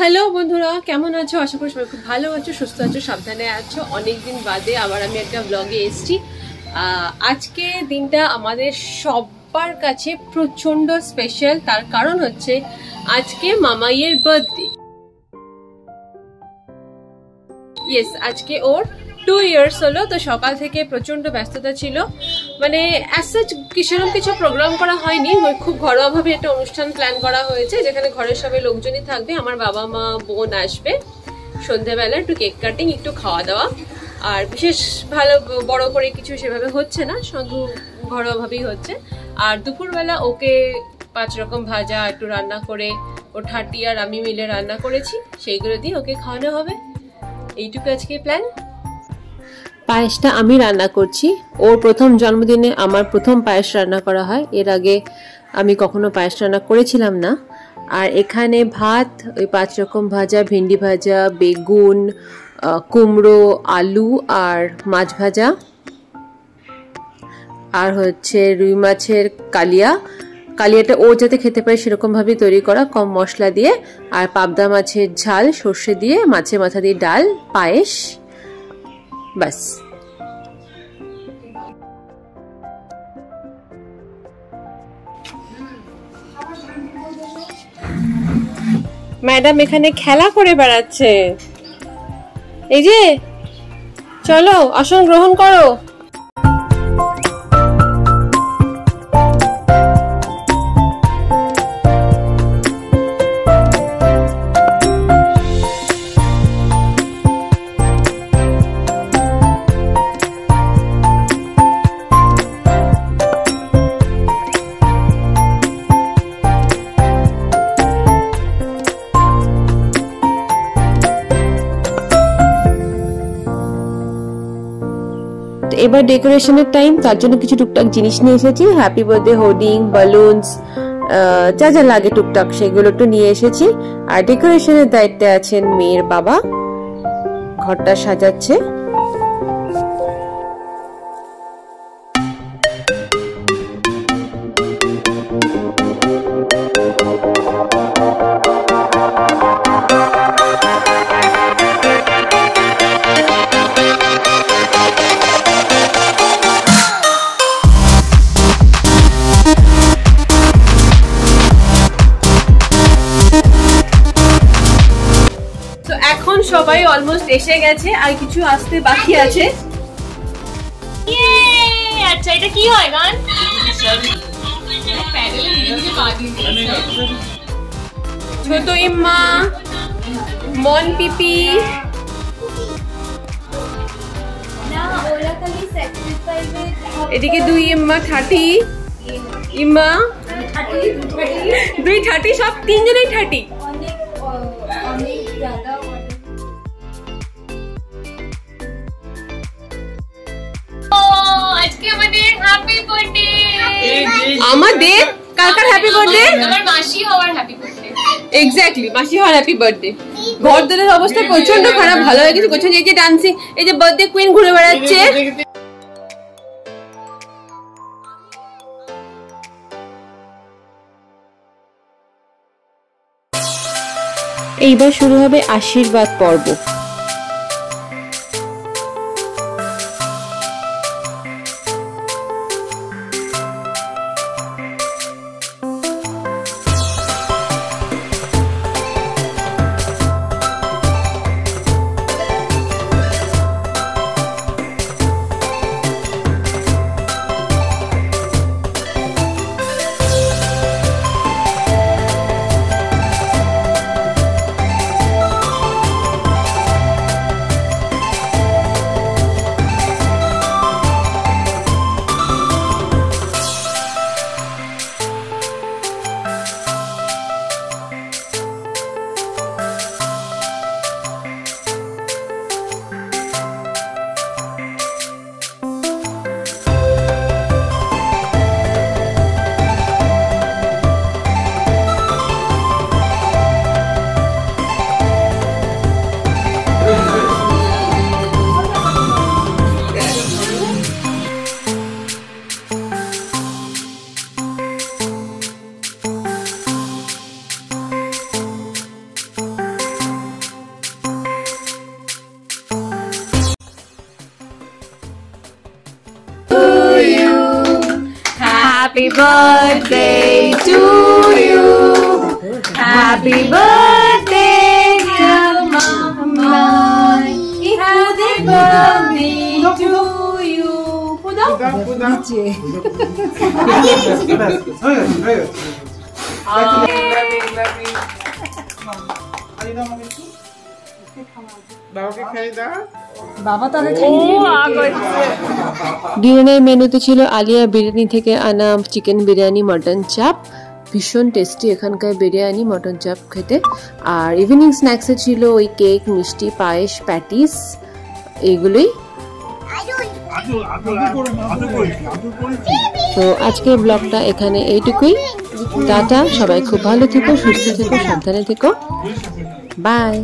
Hello বন্ধুরা, কেমন আছো? আশা করি সবাই খুব ভালো আছো, সুস্থ আছো, সাবধানে আছো। অনেকদিন বাদে আবার আমি একটা ব্লগে এসেছি। আজকে দিনটা আমাদের সবার কাছে প্রচন্ড স্পেশাল। তার কারণ হচ্ছে আজকে মামাইয়ের বার্থডে। ইয়েস, আজকে ওর 2 ইয়ার্স হলো। তো সকাল থেকে প্রচন্ড ব্যস্ততা ছিল, মানে সেরকম কিছু প্রোগ্রাম করা হয়নি। খুব ঘরোয়াভাবে একটা অনুষ্ঠান প্ল্যান করা হয়েছে, যেখানে ঘরের সবাই লোকজনই থাকবে। আমার বাবা মা বোন আসবে সন্ধ্যাবেলা, একটু কেক কাটিং, একটু খাওয়া দাওয়া। আর বিশেষ ভালো বড় করে কিছু সেভাবে হচ্ছে না, শুধু ঘরোয়াভাবেই হচ্ছে। আর দুপুরবেলা ওকে 5 রকম ভাজা একটু রান্না করে, ও ঠাটি আর আমি মিলে রান্না করেছি, সেইগুলো দিয়ে ওকে খাওয়ানো হবে। এইটুকু আজকে প্ল্যান। পায়েসটা আমি রান্না করছি। ওর প্রথম জন্মদিনে আমার প্রথম পায়েস রান্না করা হয়। এর আগে আমি কখনো পায়েস রান্না করেছিলাম না। আর এখানে ভাত, ওই 5 রকম ভাজা, ভেন্ডি ভাজা, বেগুন, কুমড়ো, আলু আর মাছ ভাজা, আর হচ্ছে রুই মাছের কালিয়াটা ও যাতে খেতে পারে সেরকম ভাবে তৈরি করা, কম মশলা দিয়ে। আর পাবদা মাছের ঝাল সর্ষে দিয়ে, মাছের মাথা দিয়ে ডাল, পায়েস, বাস। ম্যাডাম এখানে খেলা করে বেড়াচ্ছে। এই যে, চলো আসন গ্রহণ করো। এবার ডেকোরেশনের টাইম, তার জন্য কিছু টুকটাক জিনিস নিয়ে এসেছি। হ্যাপি বার্থডে হোর্ডিং, বালুনস, যা যা লাগে টুকটাক সেগুলো একটু নিয়ে এসেছি। আর ডেকোরেশনের দায়িত্বে আছেন মেয়ের বাবা, ঘরটা সাজাচ্ছে। সবাই অলমোস্ট এসে গেছে, আর কিছু আসতে বাকি আছে। আচ্ছা, এটা কি হয় গান? ছোট ইম্মা, মন পিপি, এদিকে 2 ইম্মা, 30 ইম্মা, 2 30, সব 3 জনেই 30। আমাদের কার হ্যাপি বার্থডে? আমার মাসি হওয়ার হ্যাপি বার্থডে। এক্স্যাক্টলি, মাসি হওয়ার হ্যাপি বার্থডে। ঘর দোরের অবস্থা প্রচন্ড খারাপ, ভালো হয়ে গেছে। কোথায় এই যে ডান্সিং, এই যে বার্থডে কুইন ঘুরে বেড়াচ্ছে। এইবার শুরু হবে আশীর্বাদ পর্ব। Happy birthday to you. Happy birthday dear mama. Happy birthday to you. ডিনারের মেনুতে ছিল আলিয়া বিরিয়ানি থেকে আনা চিকেন বিরিয়ানি, মটন চাপ, ভীষণ টেস্টি এখানকার বিরিয়ানি মটন চাপ খেতে। আর ইভিনিং স্ন্যাক্সে ছিল ওই কেক, মিষ্টি, পায়েস, প্যাটিস, এইগুলোই। তো আজকের ব্লগটা এখানে এইটুকুই। টাটা, সবাই খুব ভালো থেকো, সুস্থ থেকো, সাবধানে থেকো, বাই।